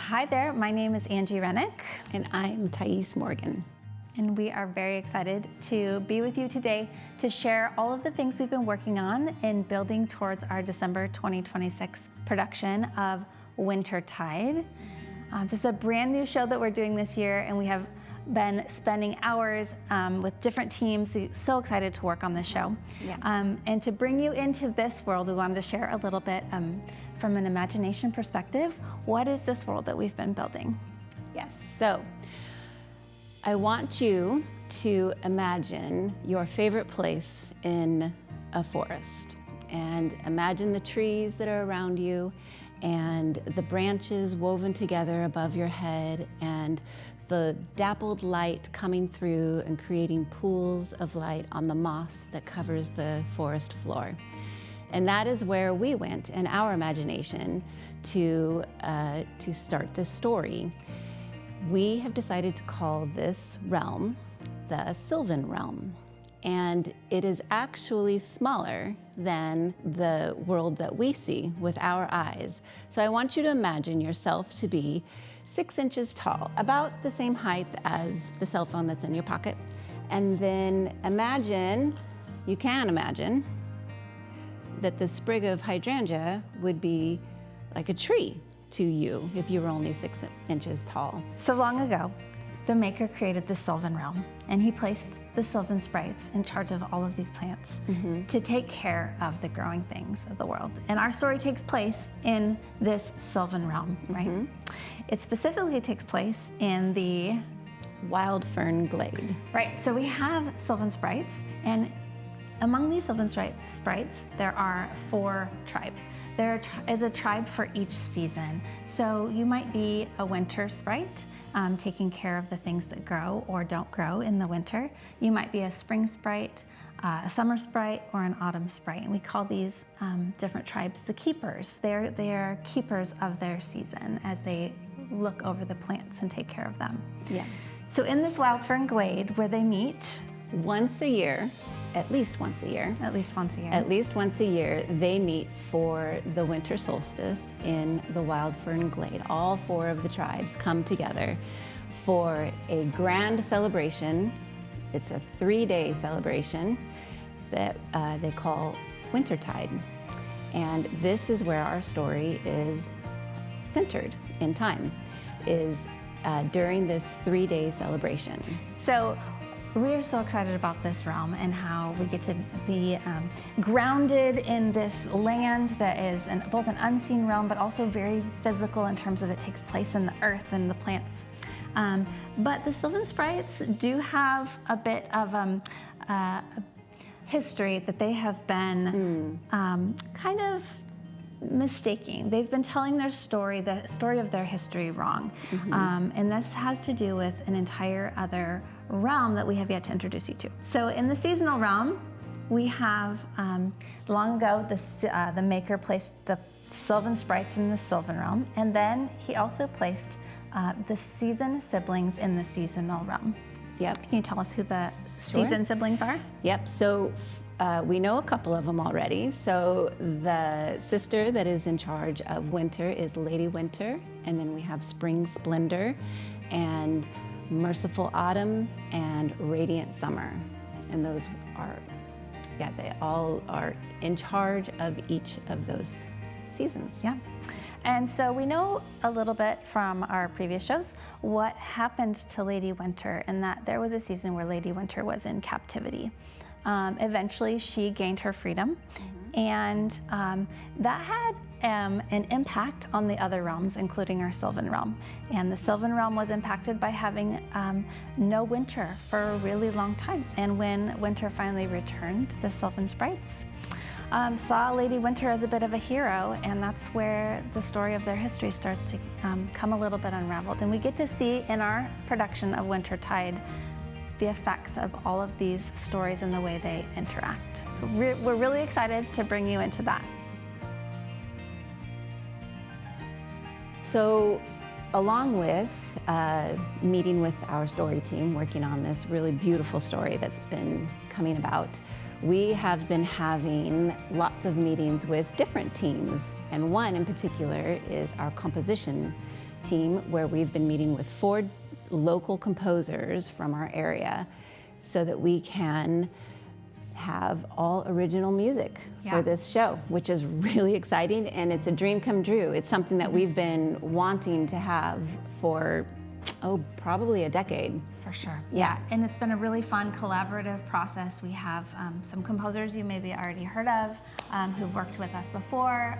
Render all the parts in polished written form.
Hi there, my name is Angie Renich. And I'm Tiese Morgan. And we are very excited to be with you today to share all of the things we've been working on in building towards our December 2026 production of Wintertide. This is a brand new show that we're doing this year, and we have been spending hours with different teams. So excited to work on this show. Yeah. And to bring you into this world, we wanted to share a little bit from an imagination perspective. What is this world that we've been building? Yes, so I want you to imagine your favorite place in a forest, and imagine the trees that are around you and the branches woven together above your head and the dappled light coming through and creating pools of light on the moss that covers the forest floor. And that is where we went in our imagination to start this story. We have decided to call this realm the Sylvan Realm. And it is actually smaller than the world that we see with our eyes. So I want you to imagine yourself to be 6 inches tall, about the same height as the cell phone that's in your pocket. And then you can imagine that the sprig of hydrangea would be like a tree to you if you were only 6 inches tall. So long ago, the maker created the Sylvan Realm, and he placed the Sylvan sprites in charge of all of these plants to take care of the growing things of the world. And our story takes place in this Sylvan Realm, right? It specifically takes place in the Wild Fern Glade. Right, so we have Sylvan sprites, and among these Sylvan sprites, there are 4 tribes. There is a tribe for each season. So you might be a winter sprite, taking care of the things that grow or don't grow in the winter. You might be a spring sprite, a summer sprite, or an autumn sprite. And we call these different tribes the keepers. They are keepers of their season as they look over the plants and take care of them. Yeah. So in this Wild Fern Glade where they meet once a year, at least once a year. At least once a year. At least once a year, they meet for the winter solstice in the Wild Fern Glade. All 4 of the tribes come together for a grand celebration. It's a 3-day celebration that they call Wintertide. And this is where our story is centered in time, is during this 3-day celebration. So we are so excited about this realm and how we get to be grounded in this land that is both an unseen realm, but also very physical in terms of it takes place in the earth and the plants. But the Sylvan sprites do have a bit of history that they have been kind of mistaking. They've been telling their story, the story of their history, wrong. And this has to do with an entire other realm that we have yet to introduce you to. So in the seasonal realm, we have, long ago, the maker placed the Sylvan sprites in the Sylvan realm, and then he also placed the season siblings in the seasonal realm. Yep. Can you tell us who the season siblings are? Yep, so we know a couple of them already. So the sister that is in charge of winter is Lady Winter, and then we have Spring Splendor, and Merciful Autumn, and Radiant Summer. And those are, they all are in charge of each of those seasons. Yeah. And so we know a little bit from our previous shows what happened to Lady Winter, and that there was a season where Lady Winter was in captivity. Eventually she gained her freedom, and that had an impact on the other realms, including our Sylvan realm. And the Sylvan realm was impacted by having no winter for a really long time. And when winter finally returned, the Sylvan sprites saw Lady Winter as a bit of a hero, and that's where the story of their history starts to come a little bit unraveled. And we get to see in our production of Wintertide the effects of all of these stories and the way they interact. So we're really excited to bring you into that. So along with meeting with our story team, working on this really beautiful story that's been coming about, we have been having lots of meetings with different teams, and one in particular is our composition team where we've been meeting with 4 local composers from our area so that we can have all original music for this show, which is really exciting, and it's a dream come true. It's something that we've been wanting to have for, probably a decade. For sure. Yeah, and it's been a really fun collaborative process. We have some composers you maybe already heard of who've worked with us before,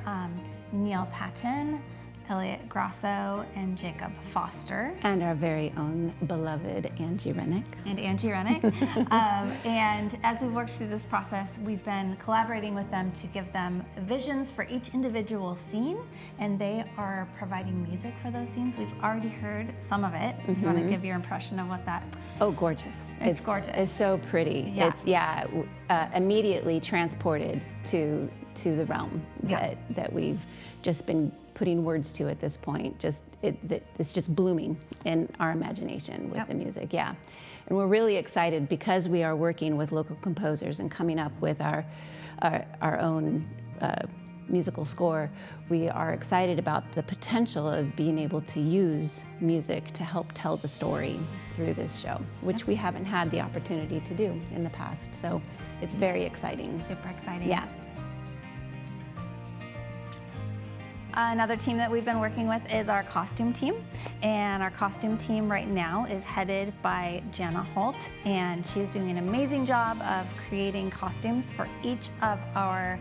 Neil Patton, Elliot Grosso, and Jacob Foster. And our very own beloved Angie Renich. And as we've worked through this process, we've been collaborating with them to give them visions for each individual scene, and they are providing music for those scenes. We've already heard some of it. You want to give your impression of what that... Oh, gorgeous. It's gorgeous. It's so pretty. Yeah. It's, immediately transported to the realm that we've just been putting words to at this point. It's just blooming in our imagination with the music, And we're really excited because we are working with local composers and coming up with our own musical score. We are excited about the potential of being able to use music to help tell the story through this show, which we haven't had the opportunity to do in the past. So it's very exciting. Super exciting. Yeah. Another team that we've been working with is our costume team, and our costume team right now is headed by Jana Holt, and she's doing an amazing job of creating costumes for each of our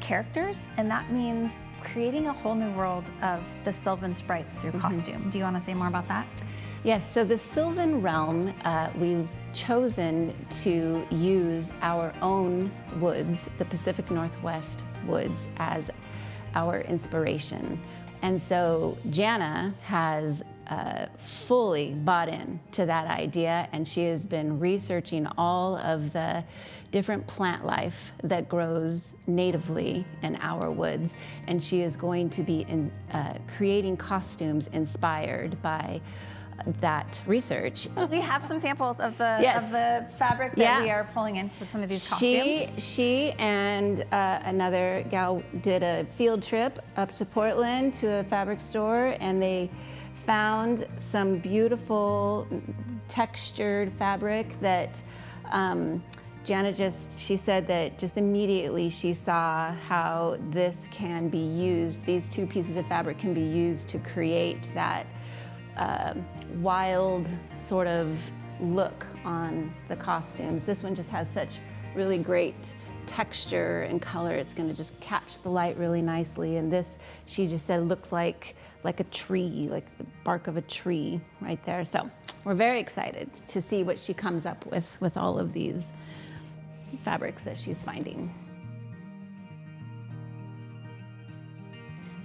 characters, and that means creating a whole new world of the Sylvan sprites through costume. Do you want to say more about that? Yes, so the Sylvan realm, we've chosen to use our own woods, the Pacific Northwest woods, as our inspiration. And so Jana has fully bought in to that idea, and she has been researching all of the different plant life that grows natively in our woods, and she is going to be creating costumes inspired by that research. We have some samples of the fabric that we are pulling in for some of these costumes. She and another gal did a field trip up to Portland to a fabric store, and they found some beautiful textured fabric that Jana she said that just immediately she saw how this can be used, these 2 pieces of fabric can be used to create that wild sort of look on the costumes. This one just has such really great texture and color. It's going to just catch the light really nicely. And this, she just said, looks like a tree, like the bark of a tree right there. So we're very excited to see what she comes up with all of these fabrics that she's finding.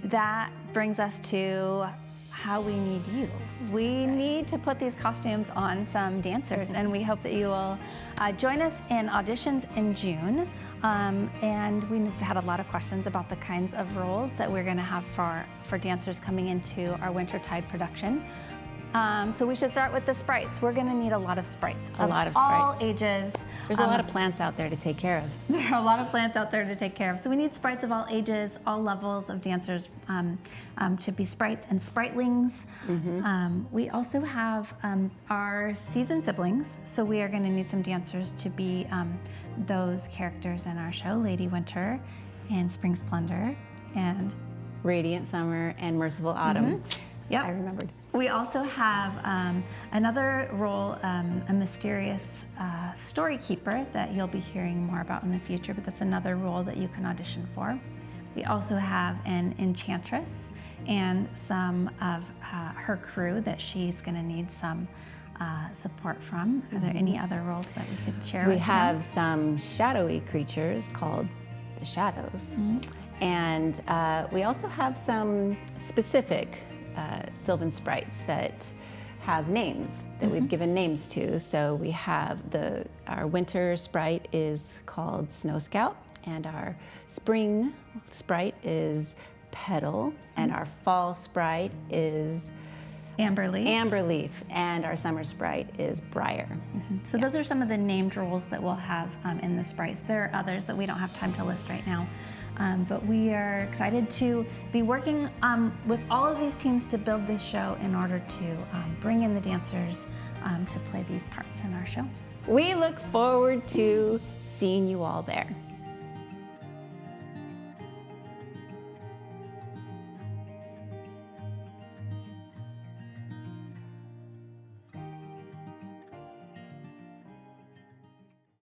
That brings us to how we need you. We need to put these costumes on some dancers, and we hope that you will join us in auditions in June. And we've had a lot of questions about the kinds of roles that we're going to have for dancers coming into our Wintertide production. So we should start with the sprites. We're going to need a lot of sprites. All ages. There's a lot of plants out there to take care of. There are a lot of plants out there to take care of. So we need sprites of all ages, all levels of dancers to be sprites and spritelings. We also have our seasoned siblings. So we are going to need some dancers to be those characters in our show, Lady Winter and Spring Splendor and Radiant Summer and Merciful Autumn. Yep. I remembered. We also have another role, a mysterious story keeper that you'll be hearing more about in the future, but that's another role that you can audition for. We also have an enchantress and some of her crew that she's going to need some support from. Are there any other roles that we could share with you? We have some shadowy creatures called the Shadows. And we also have some specific Sylvan sprites that have names that we've given names to. So we have our winter sprite is called Snow Scout, and our spring sprite is Petal, and our fall sprite is Amberleaf, and our summer sprite is Briar. So those are some of the named roles that we'll have in the sprites. There are others that we don't have time to list right now. But we are excited to be working with all of these teams to build this show in order to bring in the dancers to play these parts in our show. We look forward to seeing you all there.